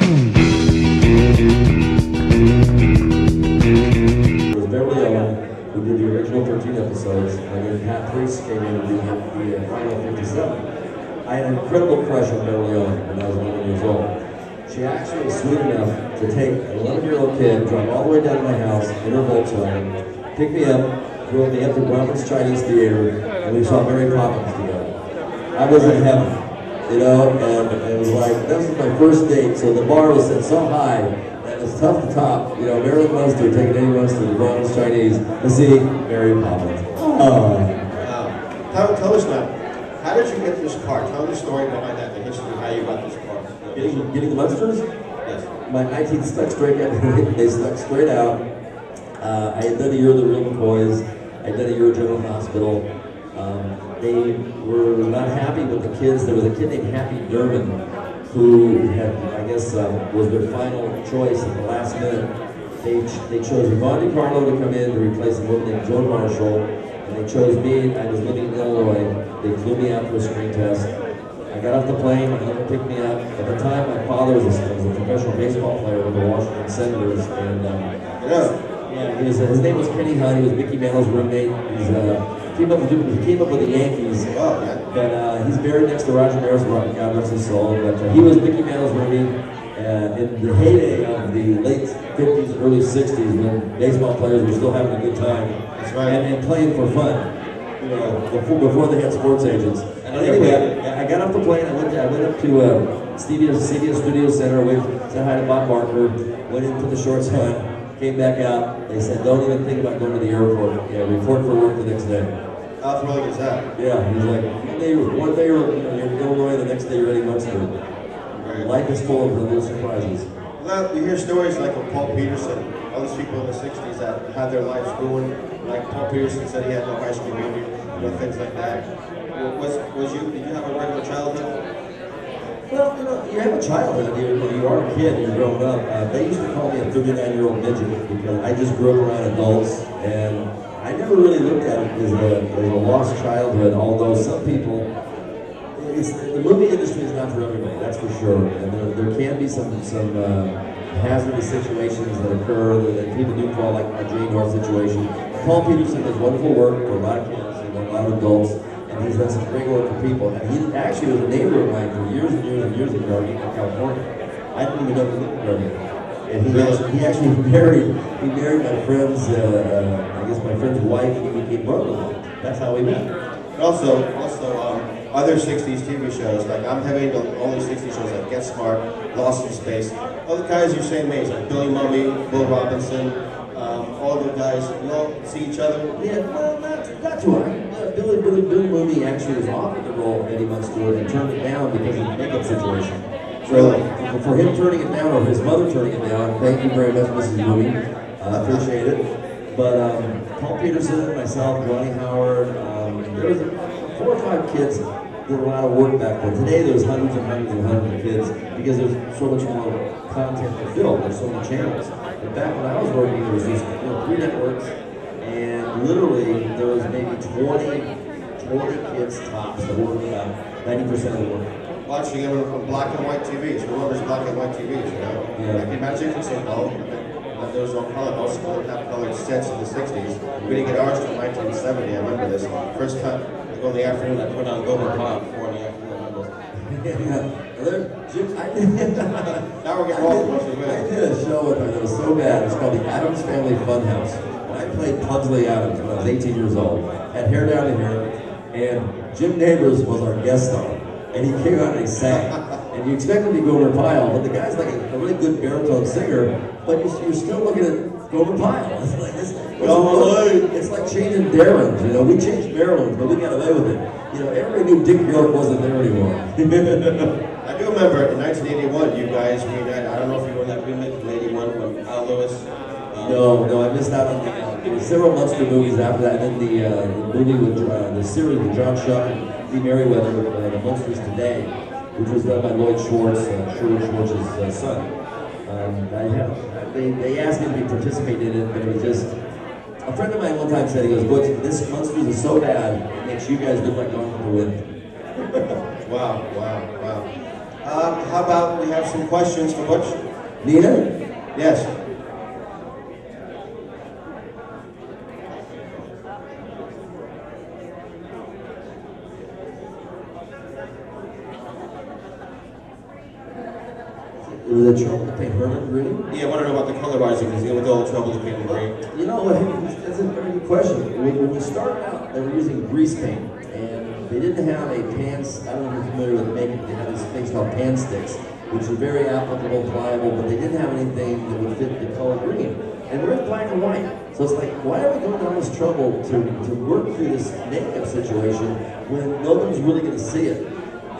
Who did the original 13 episodes, and then Pat Priest came in and did the final 57. I had an incredible crush on Beverly Owen when I was 11 years old. She actually was sweet enough to take an 11-year-old kid, drive all the way down to my house in her Volkswagen, pick me up, drove me up to Grauman's Chinese Theater, and we saw Mary Poppins together. I was in heaven, you know, and it was like, that was my first date, so the bar was set so high. It's tough to top, you know, Marilyn Munster taking any Munster to Grauman's Chinese to see Mary Poppins. Oh. Tell us now, how did you get this part? Tell the story behind that, the history, how you got this part. Getting the Munsters? Yes. My teeth stuck straight out. They stuck straight out. I had done a year of the Real McCoys. I had done a year of General Hospital. They were not happy with the kids. There was a kid named Happy Durbin who had, I guess, was their final choice at the last minute. They chose Yvonne DiCarlo to come in to replace a woman named Joan Marshall, and they chose me. I was living in Illinois. They flew me out for a screen test. I got off the plane, my mother picked me up. At the time, my father was a professional baseball player with the Washington Senators, and his name was Kenny Hunt. He was Mickey Mantle's roommate. He came up with the Yankees, but he's buried next to Roger Maris, God rest his soul. But he was Mickey Mantle's roommate in the heyday of the late 50s, early 60s, when baseball players were still having a good time. That's right. And playing for fun, you know, before they had sports agents. And anyway, I got off the plane. I went up to CBS Studio Center, said hi to Bob Barker, went into the short sun. Came back out. They said, don't even think about going to the airport. Yeah, report for work the next day. How thrilling is that? Yeah, he's like, one day you're in Illinois, the next day you're in Munster. Life is full of little surprises. Well, you hear stories like of Paul Peterson, all these people in the 60s that had their lives ruined. Like Paul Peterson said he had no high school reunion, things like that. Did you have a regular childhood? Well, you have a childhood, you are a kid, you're growing up. They used to call me a 39-year-old midget because I just grew up around adults, and I never really looked at it as a lost childhood, although some people, the movie industry is not for everybody, that's for sure. And there can be some hazardous situations that occur that people do call like a Jane North situation. Paul Peterson does wonderful work for a lot of kids and a lot of adults. And he's done some great work for people. And he actually was a neighbor of mine for years and years and years in Gardena, California. I didn't even know he lived in Gardena. And he actually married my friend's, I guess my friend's wife. He became brother-in-law. That's how we met. Also, other 60s TV shows, like I'm heavy into all these 60s shows like Get Smart, Lost in Space. All the guys your same age, like Billy Mummy, Bill Robinson, all the guys, you all see each other? Yeah, well, not too hard. Billy Mummy actually was offered the role of Eddie Munster and turned it down because of the makeup situation. So for him turning it down, or his mother turning it down, thank you very much, Mrs. Mummy. I appreciate it. But Paul Peterson, myself, Johnny Howard, there was 4 or 5 kids did a lot of work back then. Today there's hundreds and hundreds and hundreds of kids because there's so much more content to film. There's so many channels. But back when I was working, there was just 3 networks, and literally there was maybe 20 kids tops that were about 90% of the work. Watching them on black and white TVs. Who remembers black and white TVs, you know? Yeah. Like Magic and St. Paul. There was no color. Most people didn't have colored sets in the 60s. We didn't get ours until 1970. I remember this. First time I go in the afternoon, I put on Gomer Pyle 4 in the afternoon. Now we're getting old. I did a show with her that was so bad. It's called the Addams Family Funhouse. And I played Pugsley Addams when I was 18 years old. Had hair down to here, and Jim Neighbors was our guest star. And he came out and he sang. And you expect him to be Gomer Pyle, but the guy's like a really good baritone singer, but you're still looking at Gomer Pyle. It's like changing Darren's, you know. We changed Maryland's, but we got away with it. You know, everybody knew Dick York wasn't there anymore. I do remember in 1981, you guys reunited. I don't know if you were in that remake in 81 when Al Lewis. No, I missed out on there was several Munster movies after that, and then the movie with the series with John Shuck and Lee Merriweather, The Munsters Today, which was done by Lloyd Schwartz, Sherwood Schwartz's son. They asked me to participate in it, but it was just, a friend of mine one time said, he goes, "Butch, this Munsters is so bad, it makes you guys look like Gone with the Wind." Wow. How about we have some questions for Butch? Nina? Yes. Was it trouble to paint Herman green? Yeah, I want to know about the colorizing because it was all trouble to paint him green. You know what? That's a very good question. When we started out, they were using grease paint, and they didn't have a pan. I don't know if you're familiar with making. They had these things called pan sticks, which are very applicable, pliable, but they didn't have anything that would fit the color green. And we're in black and white, so it's like, why are we going down this trouble to work through this makeup situation when nobody's really going to see it?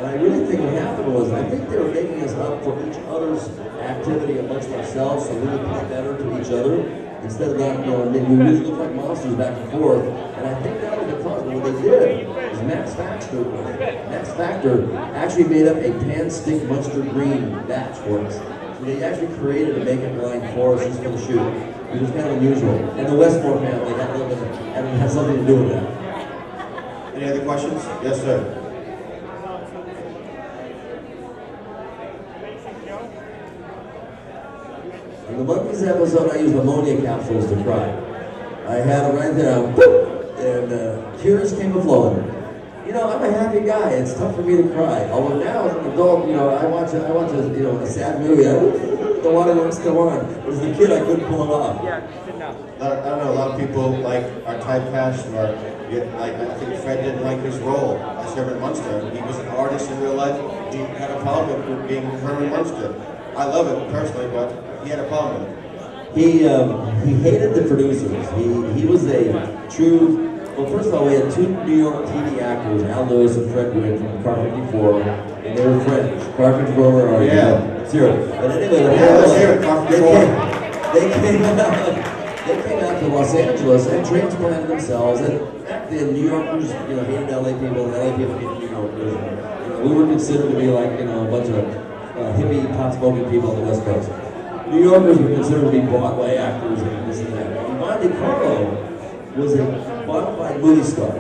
And I really think what happened was, I think they were making us up for each other's activity amongst ourselves, so we would play better to each other. Instead of that, you know, we really looked like monsters back and forth. And I think that was the cause. What they did was Max Factor actually made up a pan stick Munster green batch for us. So they actually created a makeup line for us just for the shoot, which was kind of unusual. And the Westmore family had a little bit, had something to do with that. Any other questions? Yes, sir. In the Monkeys episode, I used ammonia capsules to cry. I had it right there, whoop, and tears came flowing. You know, I'm a happy guy. It's tough for me to cry. Although now, as an adult, you know, I watch a sad movie. The water won't still on. As a kid, I couldn't pull it off. Yeah, sit down. I don't know. A lot of people like are typecast, or like I think Fred didn't like his role as Herman Munster. He was an artist in real life. He had a problem with being Herman Munster. I love it personally, but he had a problem with it. He hated the producers. He was a true. Well, first of all, we had two New York TV actors, Al Lewis and Fred Gwynn from Car 54, and they were friends. Car 54 or zero. But anyway, they came out to Los Angeles and transplanted themselves. And back then, New Yorkers, you know, hated LA people, and LA people hated New Yorkers. You know, we were considered to be like, you know, a bunch of hippie, pot-smoking people on the West Coast. New Yorkers were considered to be Broadway actors and this and that. And Monte Carlo was a bona fide movie star, a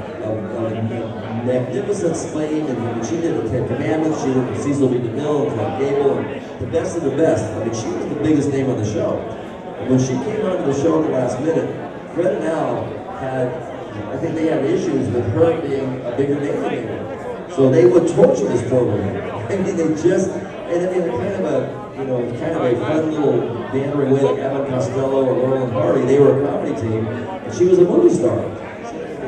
magnificent slave, and she did the Ten Commandments, she did the Cecil B. DeMille and Clark Gable, and the best of the best. I mean, she was the biggest name on the show. And when she came onto the show at the last minute, Fred and Al had, I think they had issues with her being a bigger name than they were. So they would torture this poor woman. I mean, they just, and I mean, kind of a fun little bantering way like Abbott Costello or Laurel and Hardy. They were a comedy team, and she was a movie star.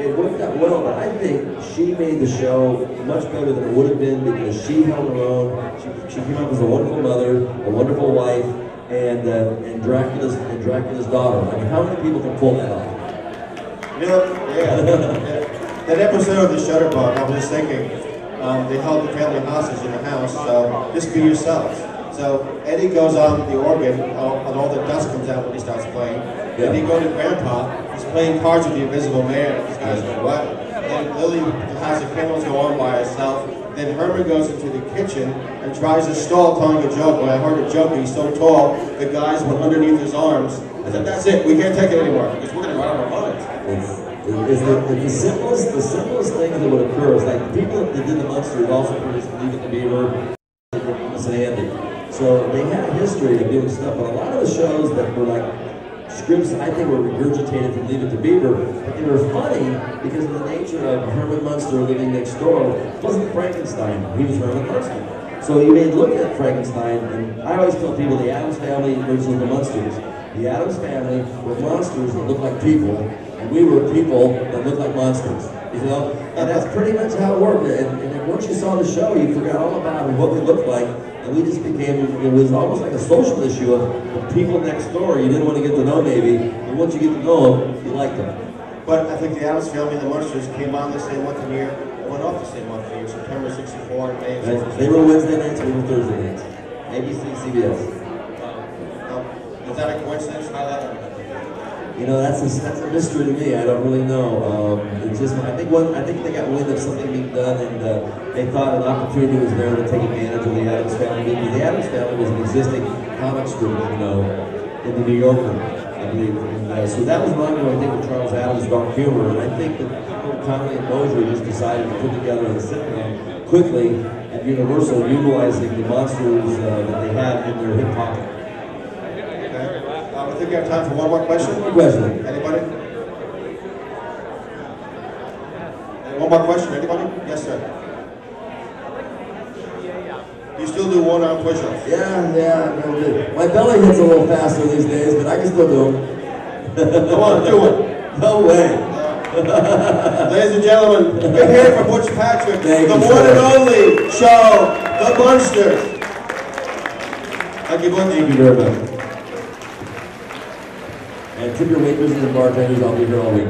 It worked out well, but I think she made the show much better than it would have been because she held her own. She came up as a wonderful mother, a wonderful wife, and Dracula's daughter. I mean, how many people can pull that off? You know, that episode of the Shutterbug, I was just thinking, they held the family hostage in the house, so just be yourselves. So Eddie goes on the organ, and all the dust comes out when he starts playing. Yeah. And he goes to Grandpa, he's playing cards with the Invisible Man. These guys go, what? Then Lily has the candles go on by herself. Then Herman goes into the kitchen and tries to stall telling a joke. When I heard a joke, he's so tall, the guys went underneath his arms. I said, that's it, we can't take it anymore, because we're going to run out of minds. It's the simplest thing that would occur is like the people that did the Munsters also produced Leave It to Beaver, and Andy. So they had a history of doing stuff, but a lot of the shows that were like scripts I think were regurgitated from Leave It to Beaver, but they were funny because of the nature of Herman Munster living next door. It wasn't Frankenstein, he was Herman Munster. So you may look at Frankenstein, and I always tell people the Addams Family versus the Munsters. The Addams Family were monsters that looked like people, and we were people that looked like monsters. You know? And that's pretty much how it worked. And once you saw the show, you forgot all about what we looked like. And we just became, it was almost like a social issue of the people next door you didn't want to get to know maybe, and once you get to know them, you liked them. But I think the Addams Family and the Munsters came on the same month of the year, and went off the same month of the year, September '64 and May of '64. They were Wednesday nights, we were Thursday nights. ABC, CBS. Is that a coincidence? How that happened? You know, that's a mystery to me. I don't really know. It's just I think they got wind of something being done, and they thought an opportunity was there to take advantage of the Addams Family. Because the Addams Family was an existing comic strip, you know, in the New Yorker, I believe. And, so that was an ongoing thing with Charles Addams' dark humor, and I think that Conley and Mosier just decided to put together a sitcom quickly and Universal utilizing the Munsters that they have in their hip pocket. Okay. I think we have time for one more question. One more question. Anybody? One more question. Anybody? Yes, sir. You still do one-arm push-ups? Yeah. My belly hits a little faster these days, but I can still do them. Come on, do it. No way. Ladies and gentlemen, we're here for Butch Patrick, Thank the you, one sir. and only show, the Munsters. Thank you, Butch. Thank you very much. And tip your waitresses and bartenders, I'll be here all week.